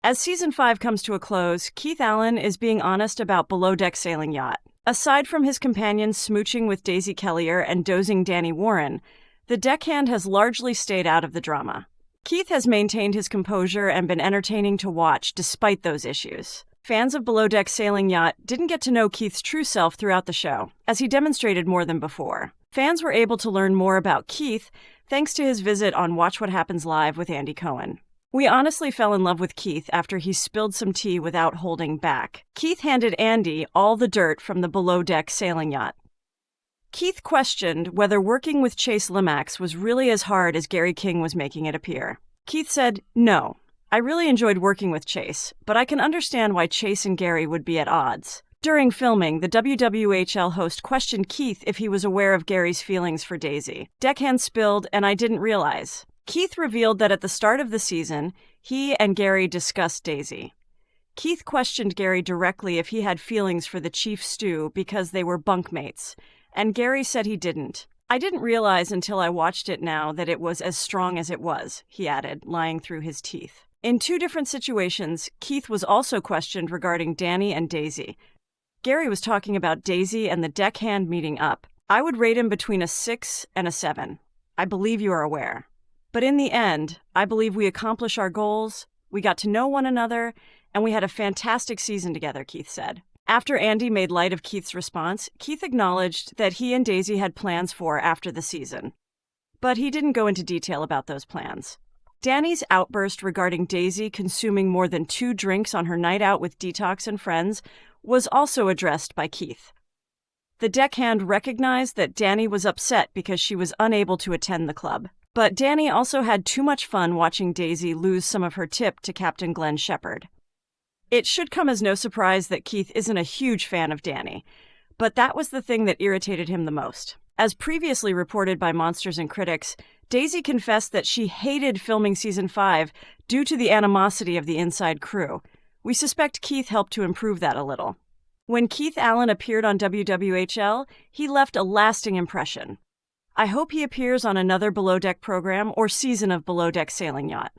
As Season 5 comes to a close, Keith Allen is being honest about Below Deck Sailing Yacht. Aside from his companions smooching with Daisy Kelliher and dozing Danny Warren, the deckhand has largely stayed out of the drama. Keith has maintained his composure and been entertaining to watch despite those issues. Fans of Below Deck Sailing Yacht didn't get to know Keith's true self throughout the show, as he demonstrated more than before. Fans were able to learn more about Keith thanks to his visit on Watch What Happens Live with Andy Cohen. We honestly fell in love with Keith after he spilled some tea without holding back. Keith handed Andy all the dirt from the Below Deck Sailing Yacht. Keith questioned whether working with Chase Limax was really as hard as Gary King was making it appear. Keith said, "No, I really enjoyed working with Chase, but I can understand why Chase and Gary would be at odds." During filming, the WWHL host questioned Keith if he was aware of Gary's feelings for Daisy. "Deckhand spilled, and I didn't realize." Keith revealed that at the start of the season, he and Gary discussed Daisy. Keith questioned Gary directly if he had feelings for the chief stew because they were bunkmates, and Gary said he didn't. "I didn't realize until I watched it now that it was as strong as it was," he added, lying through his teeth. In two different situations, Keith was also questioned regarding Danny and Daisy. Gary was talking about Daisy and the deckhand meeting up. "I would rate him between a 6 and a 7. I believe you are aware. But in the end, I believe we accomplished our goals, we got to know one another, and we had a fantastic season together," Keith said. After Andy made light of Keith's response, Keith acknowledged that he and Daisy had plans for after the season. But he didn't go into detail about those plans. Danny's outburst regarding Daisy consuming more than 2 drinks on her night out with Detox and friends was also addressed by Keith. The deckhand recognized that Danny was upset because she was unable to attend the club. But Danny also had too much fun watching Daisy lose some of her tip to Captain Glenn Shepard. It should come as no surprise that Keith isn't a huge fan of Danny, but that was the thing that irritated him the most. As previously reported by Monsters and Critics, Daisy confessed that she hated filming Season 5 due to the animosity of the inside crew. We suspect Keith helped to improve that a little. When Keith Allen appeared on WWHL, he left a lasting impression. I hope he appears on another Below Deck program or season of Below Deck Sailing Yacht.